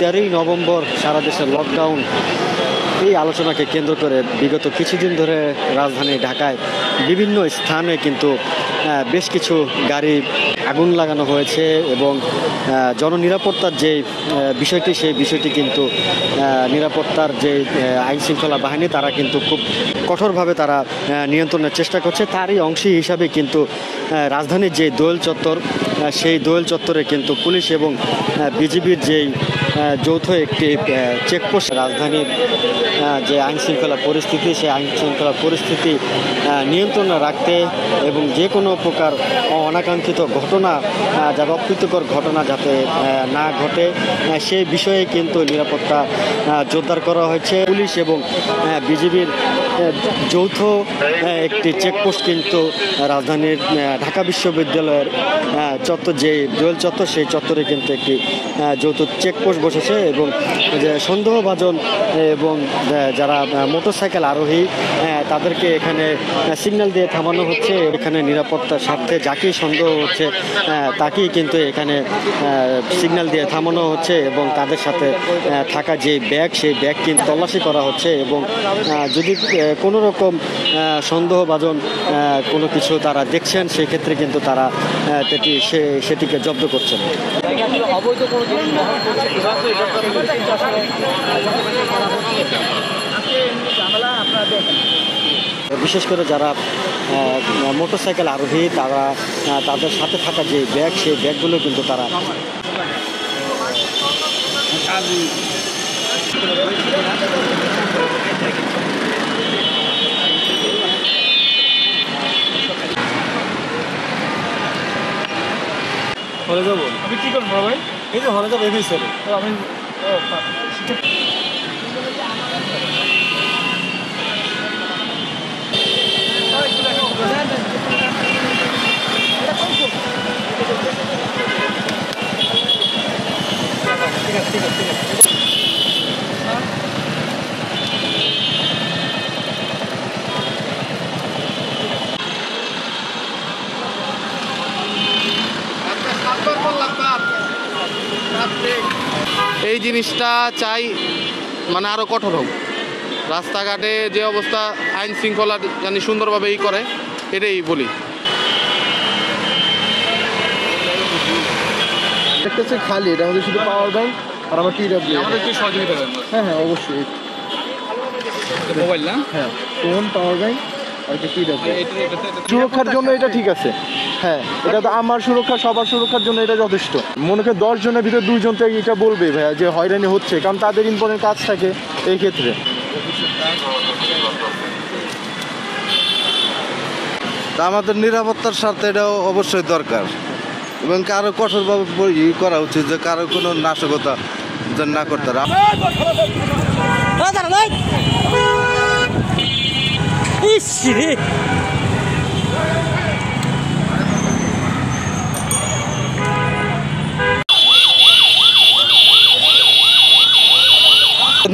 13ই November সারা দেশে lockdown, এই আলোচনাকে কেন্দ্র করে বিগত কিছুদিন ধরে রাজধানী ঢাকায় বিভিন্ন স্থানে কিন্তু বেশ কিছু গাড়ি আগুন লাগানো হয়েছে এবং জননিরাপত্তার যে বিষয়টি, সেই বিষয়টি কিন্তু নিরাপত্তার যে আইন শৃঙ্খলা বাহিনী তারা কিন্তু খুব কঠোরভাবে তারা নিয়ন্ত্রণের চেষ্টা করছে। তারই অংশ হিসাবে কিন্তু রাজধানীর যে দোয়েল চত্বর, সেই দোয়েল চত্বরে কিন্তু পুলিশ এবং বিজিবির যেই যৌথ একটি চেকপোস্ট, রাজধানীর যে আইন শৃঙ্খলা পরিস্থিতি, সেই আইন শৃঙ্খলা পরিস্থিতি নিয়ন্ত্রণে রাখতে এবং যে কোনো প্রকার অনাকাঙ্ক্ষিত ঘটনা, যারা অপ্রীতিকর ঘটনা যাতে না ঘটে, সেই বিষয়ে কিন্তু নিরাপত্তা জোরদার করা হয়েছে। পুলিশ এবং বিজিবির যৌথ একটি চেকপোস্ট কিন্তু রাজধানীর ঢাকা বিশ্ববিদ্যালয়ের চত্বর, যে দোয়েল চত্বর, সেই চত্বরে কিন্তু একটি যৌথ চেকপোস্ট বসেছে এবং যে সন্দেহভাজন এবং যারা মোটরসাইকেল আরোহী তাদেরকে এখানে সিগন্যাল দিয়ে থামানো হচ্ছে। এখানে নিরাপত্তার স্বার্থে যাকেই সন্দেহ হচ্ছে তাকেই কিন্তু এখানে সিগন্যাল দিয়ে থামানো হচ্ছে এবং তাদের সাথে থাকা যে ব্যাগ, সেই ব্যাগ কিন্তু তল্লাশি করা হচ্ছে এবং যদি কোনো রকম সন্দেহভাজন কোনো কিছু তারা দেখছেন, সেক্ষেত্রে কিন্তু তারা সেটিকে জব্দ করছেন। বিশেষ করে যারা মোটরসাইকেল আরোহী তারা তাদের সাথে থাকা যে ব্যাগ, সেই ব্যাগগুলো কিন্তু তারা হলে যাবো। আমি কি করবো ভাই? এই যে হলে যাবো এমনি স্যার আমি ঠিক আছে। এই জিনিসটা চাই মানে আরও কঠোর হোক। রাস্তাঘাটে যে অবস্থা, আইন শৃঙ্খলা জানি সুন্দরভাবে ই করে, এটাই বলি। একটা হচ্ছে খালি, এটা আমাদের শুধু পাওয়ার ব্যাংক আর আমার টিডব্লিউ। আমাদের কি সহযোগিতা করেন? হ্যাঁ অবশ্যই। মোবাইল না? হ্যাঁ, ফোন, পাওয়ার ব্যাংক আর একটা টিডব্লিউ। সুরক্ষার জন্য এটা ঠিক আছে। হ্যাঁ, এটা তো আমার সুরক্ষা, সবার সুরক্ষার জন্য এটা যথেষ্ট। মনে করেন 10 জনের ভিতরে 2 জন তো এটা বলবে ভাইয়া যে হয়রানি হচ্ছে, কারণ তাদের ইম্পর্টেন্ট কাজ থাকে এই ক্ষেত্রে। আমাদের নিরাপত্তার স্বার্থে এটাও অবশ্যই দরকার এবং কারো কঠোরভাবে করা উচিত যে কারো কোনো নাশকতা যেন না করতে পারে।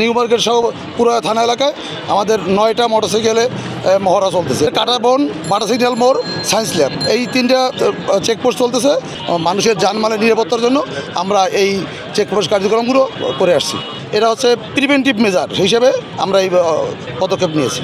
নিউ মার্কেট সহ পুরো থানা এলাকায় আমাদের 9টা মোটরসাইকেলে মহড়া চলতেছে। কাটাবন, বাটা সিগন্যাল মোড়, সায়েন্স ল্যাব, এই 3টা চেকপোস্ট চলতেছে। মানুষের জানমালের নিরাপত্তার জন্য আমরা এই চেকপোস্ট কার্যক্রমগুলো করে আসছি। এটা হচ্ছে প্রিভেন্টিভ মেজার হিসেবে আমরা এই পদক্ষেপ নিয়েছি।